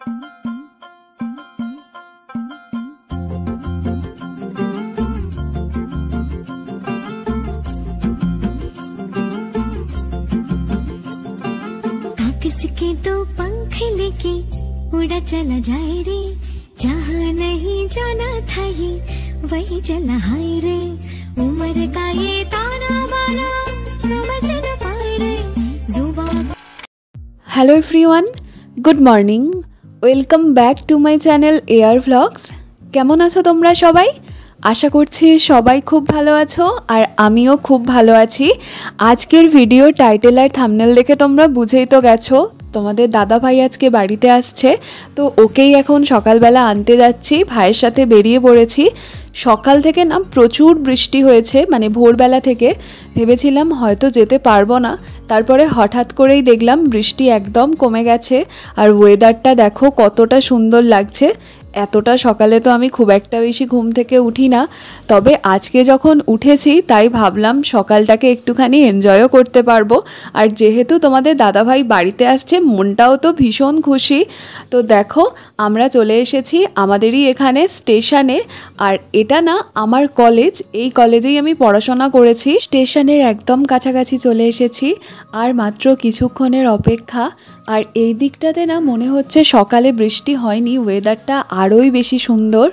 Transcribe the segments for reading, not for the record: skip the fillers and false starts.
किसके दो पंख लेके उड़ा चला जाए रे, जहाँ नहीं जाना था ये वही चला हाय रे। उम्र का ये ताना बाना समझ न पाए रे जुबान। Hello everyone, good morning, welcome back to my channel AR vlogs. কেমন আছো তোমরা সবাই? আশা করছি সবাই খুব ভালো আছো আর আমিও খুব ভালো আছি। আজকের ভিডিও টাইটেল আর থাম্বনেল দেখে তোমরা বুঝেই তো গেছো তোমাদের দাদা ভাই আজকে বাড়িতে আসছে, তো ওকেই এখন সকালবেলা আনতে যাচ্ছি। ভাইয়ের সাথে বেরিয়ে পড়েছি। সকাল থেকে না প্রচুর বৃষ্টি হয়েছে, মানে ভোরবেলা থেকে ভেবেছিলাম হয়তো যেতে পারবো না, তারপরে হঠাৎ করেই দেখলাম বৃষ্টি একদম কমে গেছে আর ওয়েদারটা দেখো কতটা সুন্দর লাগছে। এতটা সকালে তো আমি খুব একটা বেশি ঘুম থেকে উঠি না, তবে আজকে যখন উঠেছি তাই ভাবলাম সকালটাকে একটুখানি এনজয়ও করতে পারবো। আর যেহেতু তোমাদের দাদাভাই বাড়িতে আসছে মনটাও তো ভীষণ খুশি। তো দেখো আমরা চলে এসেছি আমাদেরই এখানে স্টেশনে, আর এটা না আমার কলেজ, এই কলেজেই আমি পড়াশোনা করেছি। স্টেশনের একদম কাছাকাছি চলে এসেছি, আর মাত্র কিছুক্ষণের অপেক্ষা। আর এই দিকটাতে না মনে হচ্ছে সকালে বৃষ্টি হয়নি, ওয়েদারটা আরোই বেশি সুন্দর।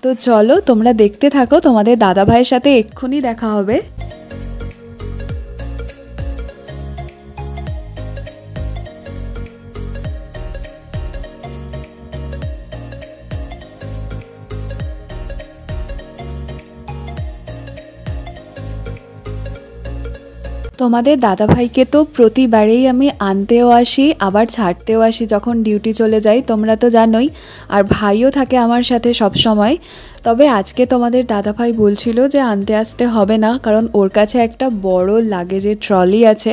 তো চলো তোমরা দেখতে থাকো, তোমাদের দাদাভাইয়ের সাথে এক্ষুনি দেখা হবে। তোমাদের দাদাভাইকে তো প্রতিবারেই আমি আনতেও আসি আবার ছাড়তেও আসি যখন ডিউটি চলে যাই, তোমরা তো জানোই। আর ভাইও থাকে আমার সাথে সব সময়। তবে আজকে তোমাদের দাদাভাই বলছিল যে আনতে আসতে হবে না, কারণ ওর কাছে একটা বড় লাগেজের ট্রলি আছে,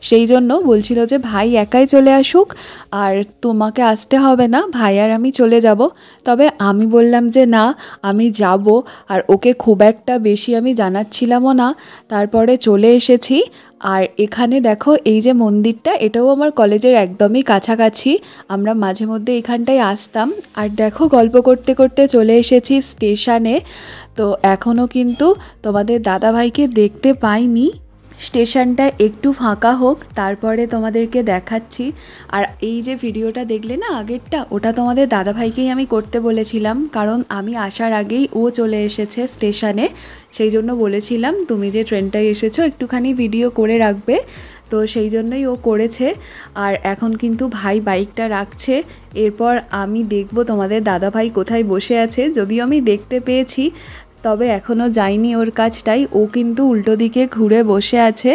সেই জন্য বলছিল যে ভাই একাই চলে আসুক আর তোমাকে আসতে হবে না, ভাই আর আমি চলে যাব। তবে আমি বললাম যে না, আমি যাব। আর ওকে খুব একটা বেশি আমি জানাচ্ছিলামও না, তারপরে চলে এসেছি। আর এখানে দেখো এই যে মন্দিরটা, এটাও আমার কলেজের একদমই কাছাকাছি, আমরা মাঝে মধ্যে এখানটায় আসতাম। আর দেখো গল্প করতে করতে চলে এসেছি স্টেশনে। তো এখনও কিন্তু তোমাদের দাদাভাইকে দেখতে পাইনি, স্টেশনটা একটু ফাঁকা হোক তারপরে তোমাদেরকে দেখাচ্ছি। আর এই যে ভিডিওটা দেখলে না আগেরটা, ওটা তোমাদের দাদাভাইকেই আমি করতে বলেছিলাম, কারণ আমি আসার আগেই ও চলে এসেছে স্টেশনে, সেই জন্য বলেছিলাম তুমি যে ট্রেনটায় এসেছো একটুখানি ভিডিও করে রাখবে, তো সেই জন্যই ও করেছে। আর এখন কিন্তু ভাই বাইকটা রাখছে, এরপর আমি দেখব তোমাদের দাদাভাই কোথায় বসে আছে। যদিও আমি দেখতে পেয়েছি, তবে এখনও যাইনি ওর কাছটাই, ও কিন্তু উল্টো দিকে ঘুরে বসে আছে।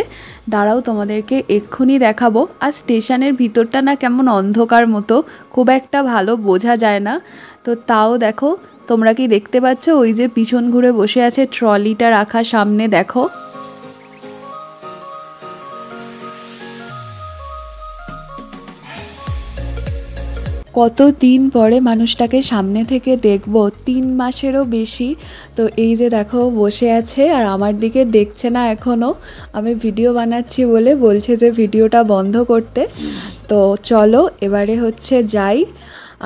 দাঁড়াও তোমাদেরকে এক্ষুনি দেখাবো। আর স্টেশনের ভিতরটা না কেমন অন্ধকার মতো, খুব একটা ভালো বোঝা যায় না। তো তাও দেখো তোমরা কি দেখতে পাচ্ছ, ওই যে পিছন ঘুরে বসে আছে, ট্রলিটা রাখা সামনে দেখো। কত দিন পরে মানুষটাকে সামনে থেকে দেখব, 3 মাসেরও বেশি। তো এই যে দেখো বসে আছে আর আমার দিকে দেখছে না এখনও, আমি ভিডিও বানাচ্ছি বলে বলছে যে ভিডিওটা বন্ধ করতে। তো চলো এবারে হচ্ছে যাই।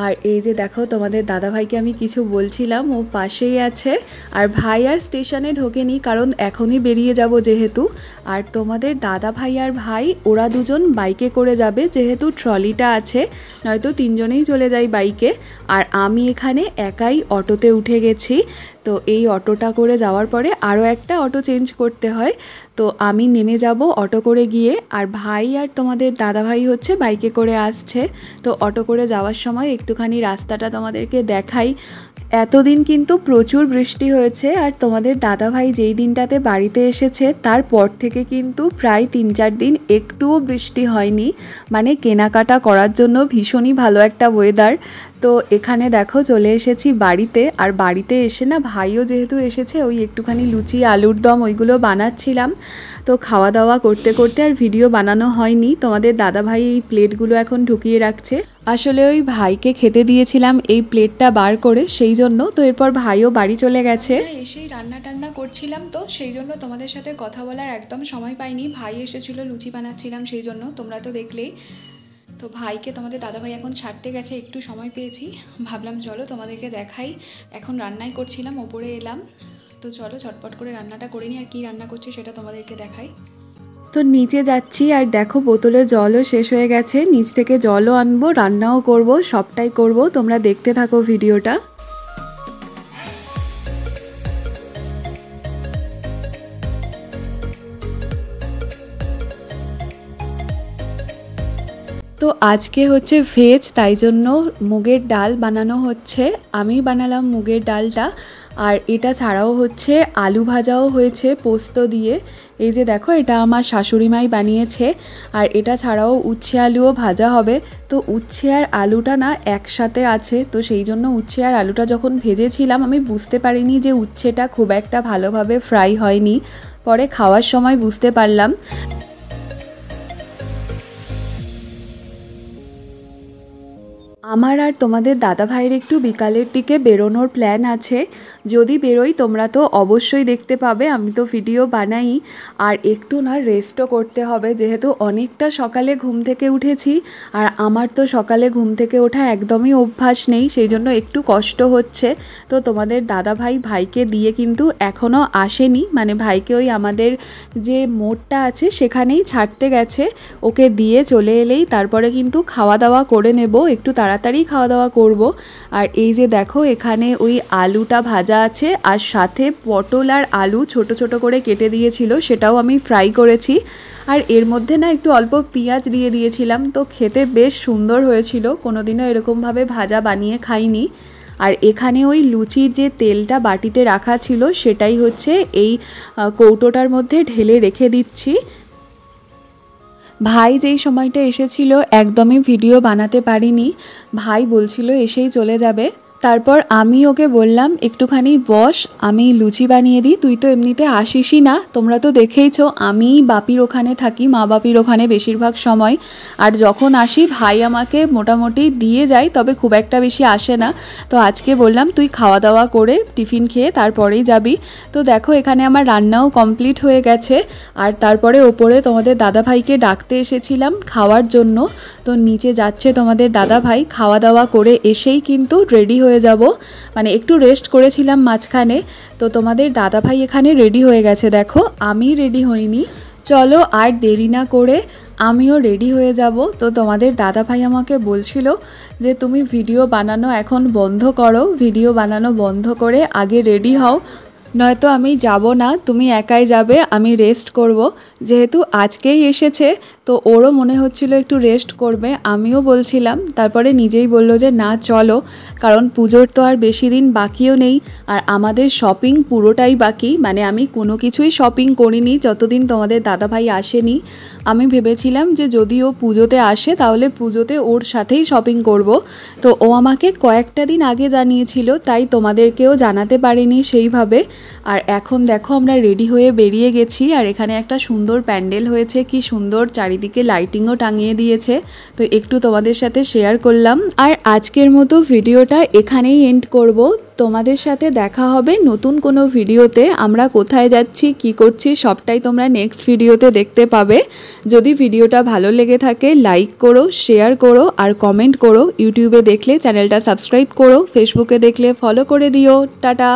আর এই যে দেখো তোমাদের দাদাভাইকে আমি কিছু বলছিলাম, ও পাশেই আছে। আর ভাই আর স্টেশনে ঢোকেনি, কারণ এখনই বেরিয়ে যাব যেহেতু। আর তোমাদের দাদাভাই আর ভাই ওরা দুজন বাইকে করে যাবে, যেহেতু ট্রলিটা আছে, নয়তো 3 জনেই চলে যাই বাইকে। আর আমি এখানে একাই অটোতে উঠে গেছি। তো এই অটোটা করে যাওয়ার পরে আরও একটা অটো চেঞ্জ করতে হয়, তো আমি নেমে যাব অটো করে গিয়ে। আর ভাই আর তোমাদের দাদাভাই হচ্ছে বাইকে করে আসছে। তো অটো করে যাওয়ার সময় একটুখানি রাস্তাটা তোমাদেরকে দেখাই। এতদিন কিন্তু প্রচুর বৃষ্টি হয়েছে, আর তোমাদের দাদাভাই যেই দিনটাতে বাড়িতে এসেছে তারপর থেকে কিন্তু প্রায় 3-4 দিন একটুও বৃষ্টি হয়নি, মানে কেনাকাটা করার জন্য ভীষণই ভালো একটা ওয়েদার। তো এখানে দেখো চলে এসেছি বাড়িতে। আর বাড়িতে এসে না ভাইও যেহেতু এসেছে, ওই একটুখানি লুচি আলুর দম ওইগুলো বানাচ্ছিলাম। তো খাওয়া দাওয়া করতে করতে আর ভিডিও বানানো হয়নি। তোমাদের দাদাভাই এই প্লেটগুলো এখন ঢুকিয়ে রাখছে। আসলে ওই ভাইকে খেতে দিয়েছিলাম এই প্লেটটা বার করে, সেই জন্য। তো এরপর ভাইও বাড়ি চলে গেছে। এসেই রান্না টান্না করছিলাম, তো সেই জন্য তোমাদের সাথে কথা বলার একদম সময় পাইনি। ভাই এসেছিলো, লুচি বানাচ্ছিলাম, সেই জন্য তোমরা তো দেখলেই। তো ভাইকে তোমাদের দাদাভাই এখন ছাড়তে গেছে, একটু সময় পেয়েছি, ভাবলাম চলো তোমাদেরকে দেখাই। এখন রান্নাই করছিলাম, ওপরে এলাম, তো চলো ঝটপট করে রান্নাটা করে নিই, আর কী রান্না করছি সেটা তোমাদেরকে দেখাই। তো নিচে যাচ্ছি আর দেখো বোতলে জলও শেষ হয়ে গেছে, নিচ থেকে জলও আনবো, রান্নাও করব, সবটাই করব, তোমরা দেখতে থাকো ভিডিওটা। তো আজকে হচ্ছে ভেজ, তাই জন্য মুগের ডাল বানানো হচ্ছে। আমি বানালাম মুগের ডালটা, আর এটা ছাড়াও হচ্ছে আলু ভাজাও হয়েছে পোস্ত দিয়ে। এই যে দেখো, এটা আমার শাশুড়িমাই বানিয়েছে। আর এটা ছাড়াও উচ্ছে আলুও ভাজা হবে। তো উচ্ছে আর আলুটা না একসাথে আছে, তো সেই জন্য উচ্ছে আর আলুটা যখন ভেজেছিলাম আমি বুঝতে পারিনি যে উচ্ছেটা খুব একটা ভালোভাবে ফ্রাই হয়নি, পরে খাওয়ার সময় বুঝতে পারলাম। আমার আর তোমাদের দাদা ভাইয়ের একটু বিকালের দিকে বেরোনোর প্ল্যান আছে। যদি বেরোই তোমরা তো অবশ্যই দেখতে পাবে, আমি তো ভিডিও বানাই। আর একটু না রেস্টও করতে হবে, যেহেতু অনেকটা সকালে ঘুম থেকে উঠেছি, আর আমার তো সকালে ঘুম থেকে ওঠা একদমই অভ্যাস নেই, সেই জন্য একটু কষ্ট হচ্ছে। তো তোমাদের দাদা ভাইকে দিয়ে কিন্তু এখনও আসেনি, মানে ভাইকে ওই আমাদের যে মোড়টা আছে সেখানেই ছাড়তে গেছে, ওকে দিয়ে চলে এলেই তারপরে কিন্তু খাওয়া দাওয়া করে নেব, একটু তাড়াতাড়ি খাওয়া দাওয়া করব। আর এই যে দেখো, এখানে ওই আলুটা ভাজা আছে, আর সাথে পটল আর আলু ছোট ছোট করে কেটে দিয়েছিল, সেটাও আমি ফ্রাই করেছি। আর এর মধ্যে না একটু অল্প পেঁয়াজ দিয়ে দিয়েছিলাম, তো খেতে বেশ সুন্দর হয়েছিল, কোনোদিনও এরকমভাবে ভাজা বানিয়ে খাইনি। আর এখানে ওই লুচির যে তেলটা বাটিতে রাখা ছিল সেটাই হচ্ছে এই কৌটোটার মধ্যে ঢেলে রেখে দিচ্ছি। ভাই যেই সময়টা এসেছিল একদমই ভিডিও বানাতে পারিনি, ভাই বলছিল এসেই চলে যাবে। তারপর আমি ওকে বললাম একটুখানি বস, আমি লুচি বানিয়ে দিই, তুই তো এমনিতে আসিসই না, তোমরা তো দেখেইছো আমি বাপির ওখানে থাকি, মা বাপির ওখানে বেশিরভাগ সময়, আর যখন আসি ভাই আমাকে মোটামুটি দিয়ে যায়, তবে খুব একটা বেশি আসে না। তো আজকে বললাম তুই খাওয়া দাওয়া করে টিফিন খেয়ে তারপরেই যাবি। তো দেখো, এখানে আমার রান্নাও কমপ্লিট হয়ে গেছে। আর তারপরে ওপরে তোমাদের দাদা ভাইকে ডাকতে এসেছিলাম খাওয়ার জন্য, তো নিচে যাচ্ছে তোমাদের দাদা ভাই, খাওয়া দাওয়া করে এসেই কিন্তু রেডি হয়ে যাব, মানে একটু রেস্ট করেছিলাম মাঝখানে। তো তোমাদের দাদা ভাই এখানে রেডি হয়ে গেছে, দেখো আমি রেডি হইনি। চলো আর দেরি না করে আমিও রেডি হয়ে যাব। তো তোমাদের দাদা ভাই আমাকে বলছিল যে তুমি ভিডিও বানানো এখন বন্ধ করো, ভিডিও বানানো বন্ধ করে আগে রেডি হও, নয়তো আমি যাব না, তুমি একাই যাবে, আমি রেস্ট করব। যেহেতু আজকেই এসেছে তো ওরও মনে হচ্ছিল একটু রেস্ট করবে, আমিও বলছিলাম, তারপরে নিজেই বলল যে না চলো, কারণ পুজোর তো আর বেশি দিন বাকিও নেই, আর আমাদের শপিং পুরোটাই বাকি, মানে আমি কোনো কিছুই শপিং করিনি যতদিন তোমাদের দাদাভাই আসেনি। আমি ভেবেছিলাম যে যদি ও পুজোতে আসে তাহলে পুজোতে ওর সাথেই শপিং করব। তো ও আমাকে কয়েকটা দিন আগে জানিয়েছিল, তাই তোমাদেরকেও জানাতে পারিনি সেইভাবে। আর এখন দেখো আমরা রেডি হয়ে বেরিয়ে গেছি, আর এখানে একটা সুন্দর প্যান্ডেল হয়েছে, কি সুন্দর চারিদিকে লাইটিংও টাঙিয়ে দিয়েছে, তো একটু তোমাদের সাথে শেয়ার করলাম। আর আজকের মতো ভিডিওটা এখানেই এন্ড করব। তোমাদের সাথে দেখা হবে নতুন কোনো ভিডিওতে, আমরা কোথায় যাচ্ছি কি করছি সবটাই তোমরা নেক্সট ভিডিওতে দেখতে পাবে। যদি ভিডিওটা ভালো লেগে থাকে লাইক করো, শেয়ার করো আর কমেন্ট করো। ইউটিউবে দেখলে চ্যানেলটা সাবস্ক্রাইব করো, ফেসবুকে দেখলে ফলো করে দিও। টাটা।